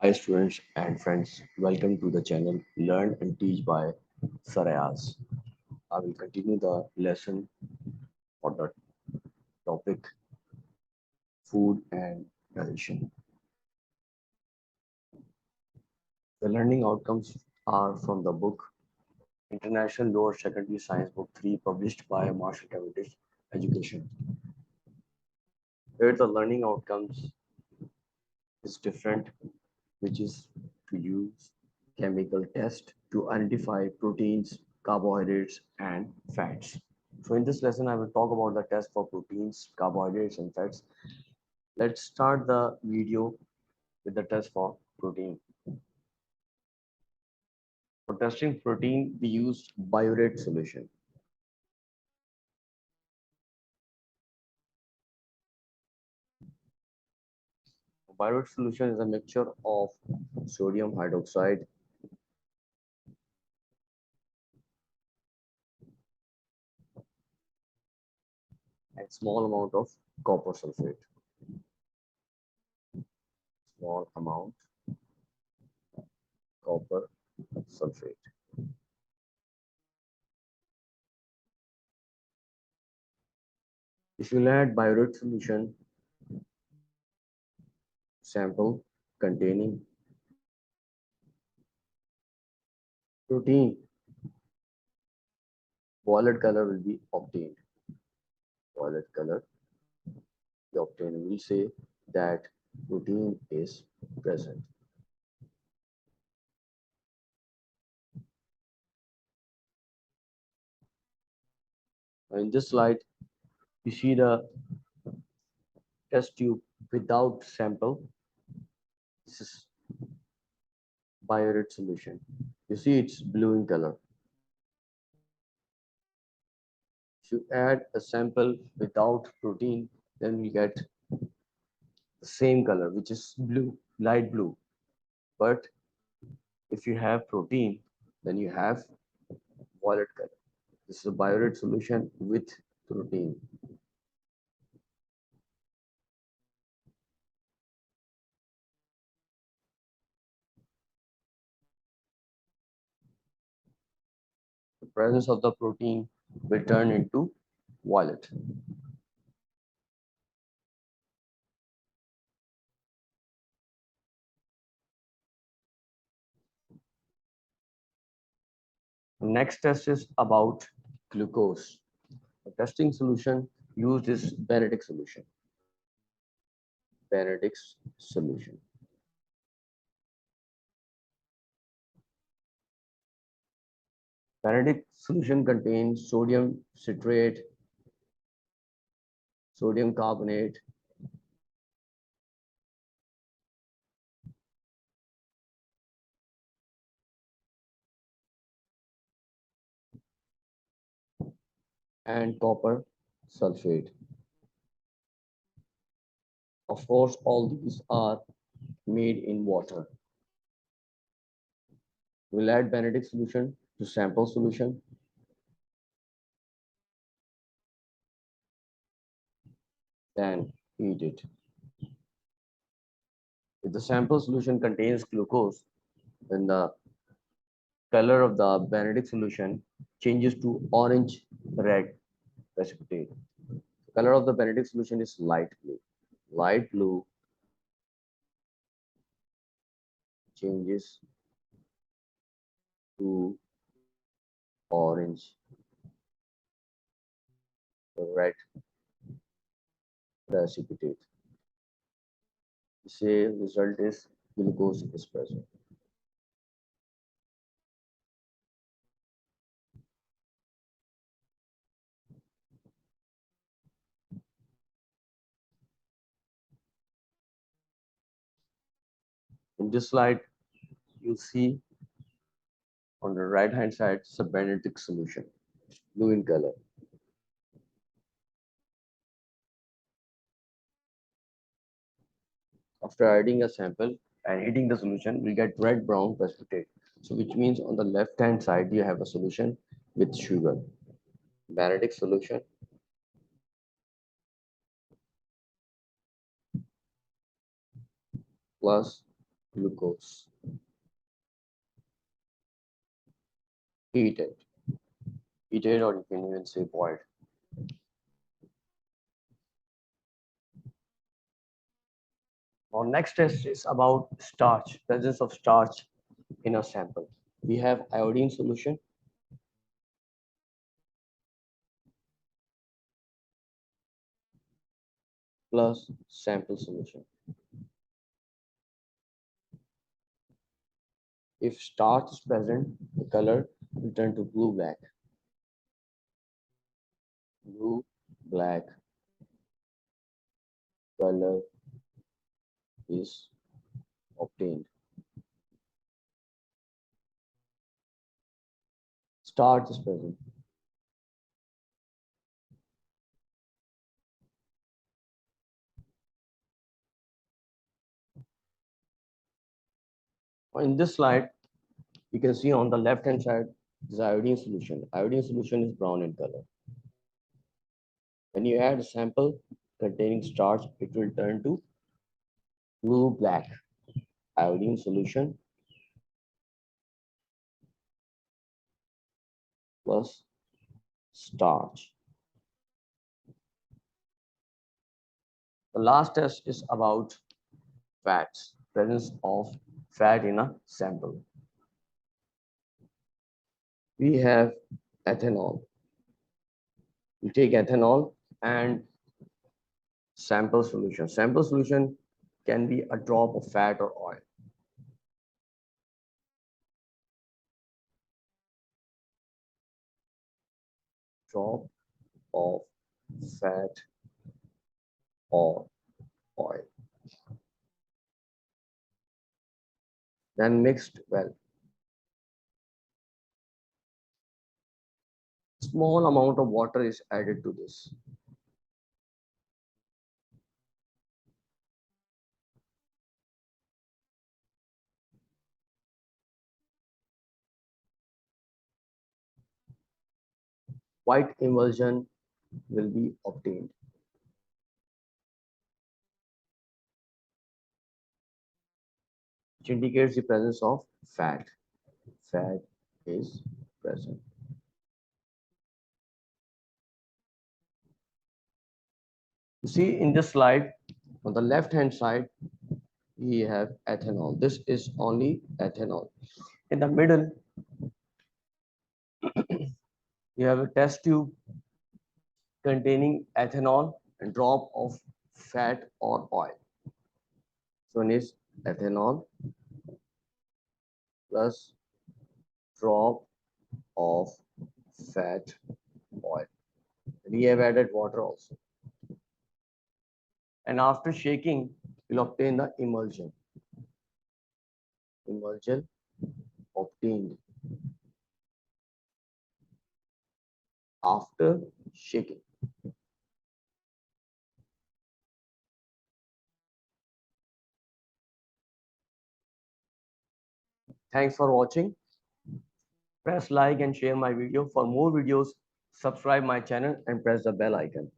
Hi students and friends, welcome to the channel Learn and Teach by Sir Ayaz. I will continue the lesson for the topic food and nutrition. The learning outcomes are from the book International Lower Secondary Science Book 3 published by Marshall Cavendish Education. Here the learning outcomes is different, which is to use chemical test to identify proteins, carbohydrates, and fats. So in this lesson, I will talk about the test for proteins, carbohydrates, and fats. Let's start the video with the test for protein. For testing protein, we use biurate solution. Biurate solution is a mixture of sodium hydroxide and small amount of copper sulfate. Small amount copper sulfate. If you add biurate solution sample containing protein, violet color will be obtained. Violet color be obtained. We will say that protein is present. In this slide, you see the test tube without sample. This is biurate solution. You see it's blue in color. If you add a sample without protein, then we get the same color, which is blue, light blue. But if you have protein, then you have violet color. This is a biurate solution with protein. The presence of the protein will turn into violet. Next test is about glucose. The testing solution used is Benedict's solution. Benedict's solution. Benedict solution contains sodium citrate, sodium carbonate, and copper sulfate. Of course, all these are made in water. We'll add Benedict solution to sample solution. Then heat it. If the sample solution contains glucose, then the color of the Benedict solution changes to orange red precipitate. The color of the Benedict solution is light blue. Light blue changes to orange red precipitate. The same result is glucose is present. In this slide, you see on the right hand side it's a Benedict solution, blue in color. After adding a sample and heating the solution, we get red brown precipitate. So which means on the left hand side you have a solution with sugar. Benedict solution plus glucose, heated, heated, or you can even say boiled. Our next test is about starch, presence of starch in a sample. We have iodine solution, plus sample solution. If starch is present, the color will turn to blue-black. Blue-black color is obtained. Starch is present. In this slide, you can see on the left-hand side is iodine solution. Iodine solution is brown in color. When you add a sample containing starch, it will turn to blue-black. Iodine solution plus starch. The last test is about fats, presence of fat in a sample. We have ethanol. We take ethanol and sample solution. Sample solution can be a drop of fat or oil. Drop of fat or oil. Then mixed well. Small amount of water is added to this. White emulsion will be obtained. Which indicates the presence of fat. Fat is present. You see in this slide, on the left-hand side, we have ethanol. This is only ethanol. In the middle, you have a test tube containing ethanol and drop of fat or oil. So one is ethanol plus drop of fat oil. We have added water also. And after shaking, we'll obtain the emulsion. Emulsion obtained after shaking. Thanks for watching. Press like and share my video. For more videos, subscribe my channel and press the bell icon.